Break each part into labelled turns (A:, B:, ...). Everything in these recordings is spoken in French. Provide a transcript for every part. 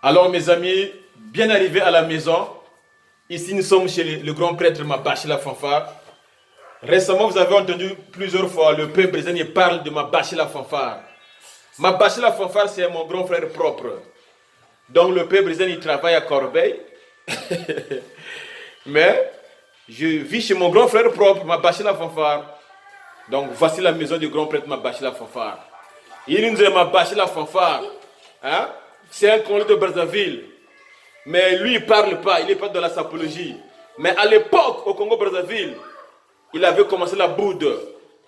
A: Alors mes amis, bien arrivés à la maison. Ici nous sommes chez le grand prêtre Mabashi la fanfare. Récemment vous avez entendu plusieurs fois le peuple brésilien parle de Mabashi la fanfare. Mabashi la fanfare c'est mon grand frère propre. Donc le peuple brésilien il travaille à Corbeil. Mais je vis chez mon grand frère propre Mabashi la fanfare. Donc voici la maison du grand prêtre Mabashi la fanfare. Il nous dit Mabashi la fanfare. Hein? C'est un Congolais de Brazzaville. Mais lui, il ne parle pas, il n'est pas dans la sapologie. Mais à l'époque, au Congo-Brazzaville, il avait commencé la boude.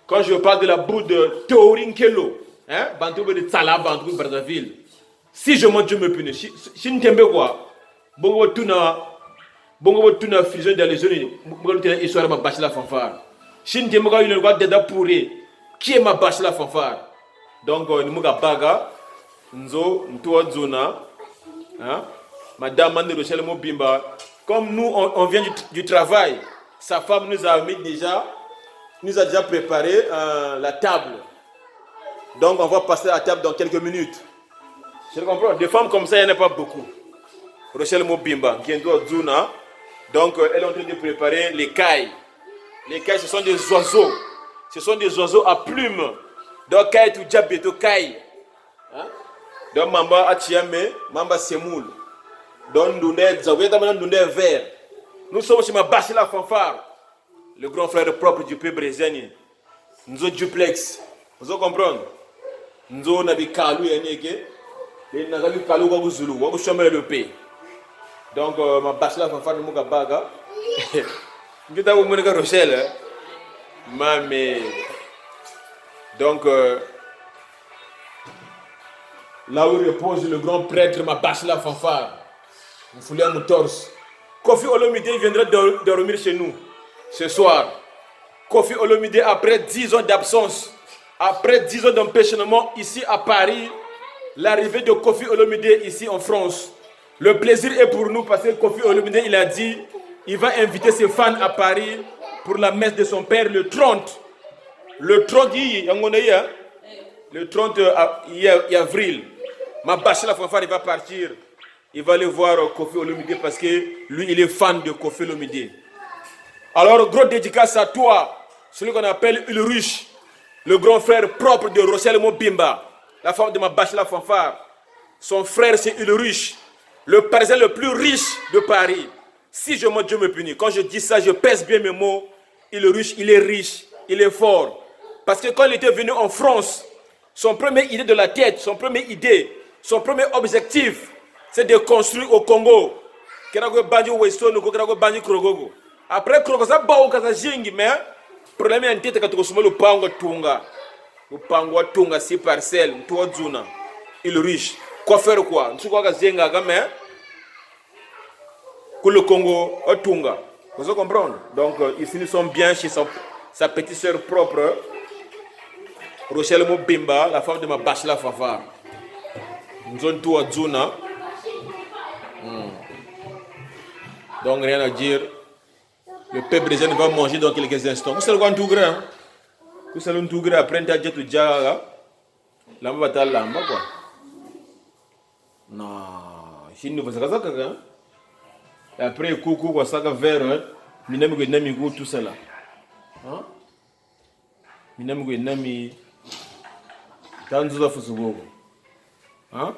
A: Quand je parle de la boude Teorinkelo, hein, Bantou de Tsala, Bantou de Brazzaville. Si je monte, Dieu me punit. Si ne t'aime quoi, Bongo Tuna fusion dans les zones, Bongo Tuna histoire ma bâche la fanfare. Si ne t'aime quoi, il y a une loi d'Eda Pouré. Qui est ma bâche la fanfare? Donc, nous avons baga, Nzo, Ntoa Zona, hein. Madame Anne Rochelle Mobimba, comme nous on vient du travail, sa femme nous a déjà préparé la table. Donc on va passer à la table dans quelques minutes. Je comprends. Des femmes comme ça, il n'y en a pas beaucoup. Rochelle Mobimba, Gendo Zuna. Donc elle est en train de préparer les cailles. Les cailles, ce sont des oiseaux. Ce sont des oiseaux à plumes. Donc caille tout diabeto caille. Donc Mamba Atiame, Mamba Semoul. Nous sommes chez Mabashi la fanfare, le grand frère propre du peuple brésilien. Nous sommes duplex. Vous comprenez? Nous sommes Kalou et Neke. Nous sommes Kalou et Zulu. Nous sommes le pays. Donc, Mabashi la fanfare, nous sommes baga. Nous sommes Rochelle. Mais. Donc, là où repose le grand prêtre Mabashi la fanfare. Vous foulez à mon torse. Kofi Olomide viendra dormir chez nous ce soir. Kofi Olomide, après 10 ans d'absence, après 10 ans d'empêchement ici à Paris, l'arrivée de Kofi Olomide ici en France. Le plaisir est pour nous parce que Kofi Olomide, il a dit, il va inviter ses fans à Paris pour la messe de son père le 30. Le 30 avril. Mabashi la fanfare, il va partir. Il va aller voir Kofi Olomide parce que lui, il est fan de Kofi Olomide. Alors, gros dédicace à toi, celui qu'on appelle Ulrich, le grand frère propre de Rochelle Mobimba, la femme de Mabashi la fanfare. Son frère, c'est Ulrich, le Parisien le plus riche de Paris. Si je monte, Dieu me punit. Quand je dis ça, je pèse bien mes mots. Ulrich, il est riche, il est fort. Parce que quand il était venu en France, son première idée de la tête, son premier objectif, c'est de construire au Congo. Après, mais problème est que le pango tunga. Le pango tunga, 6 parcelles, 3 zones. Il est riche. Quoi faire quoi? Nous que le Congo est tunga. Vous comprenez? Donc, ici nous sommes bien chez sa petite soeur propre, Rochelle Mobimba, la femme de Mabashi la fanfare. Nous sommes tous à Zuna. Donc rien à dire. Le peuple brésilien va manger dans quelques instants. Vous savez quoi tout grand? Vous savez tout grand après t'as dit tout déjà lamba bata lamba quoi. Non, si nous faisons ça quoi. Et après coucou quoi ça vers minami go nami go tout ça là. Hein? Minami go nami tanzo za fusugo. Hein?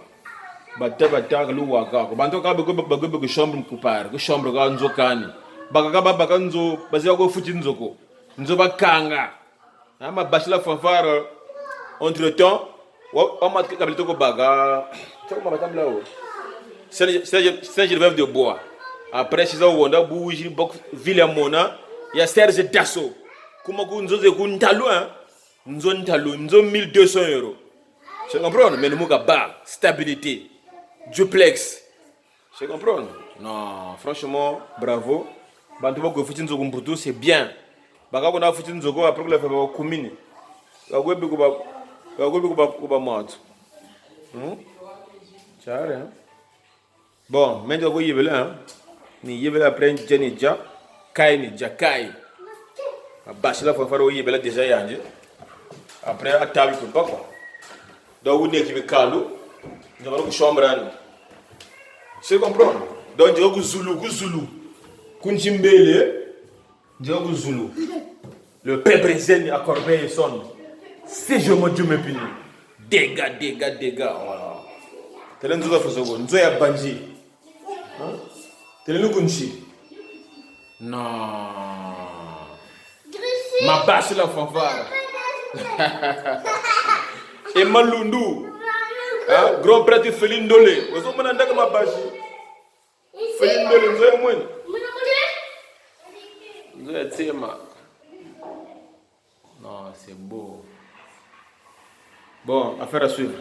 A: Bata luwaka bantu ka be chambre kupara chambre ka nzokani baka nzo bazia ko futi nzoko nzo bakanga ama bachela fanfare entre temps on m'a kabelito ko baga toko matambla o c'est Geneviève de bois après c'est ça wonda bougie bok ville mona ya Serge Dasso kuma ku nzo ze ku ntalo nzo 1200 euros. Je comprends mais nous ba stabilité. Duplex. Je comprends? Non, franchement, bravo. Bantuba go futin zogo mbutu, c'est bien. Baka ko na futin zogo après que la fait ba commune. Ba go bi ko ba mot. Chare, hein? Bon, maintenant go yebele hein. Ni yebele après Jenny ja, kai ni ja kai. Bashi la fanfare o yebele déjà yandi. Après à table tout pas quoi. Donc vous n'êtes pas calme. Nous avons une chambre. Tu comprends? Donc, je dis Zulu. Kunjimbele, je dis Zulu. Le père brésilien à Corbeil sonne. Si je me dis me punir. Dégâts. Voilà. T'es là, nous avons fait ça. Nous avons banji. T'es là, nous kunchi. Non. Ma bâche la fanfare. Et Malundu. Grand prêtre Féline Dolé. Vous avez demandé que ma bâche. Féline Dolé, vous avez moins. Vous avez dit, non, c'est beau. Bon, affaire à suivre.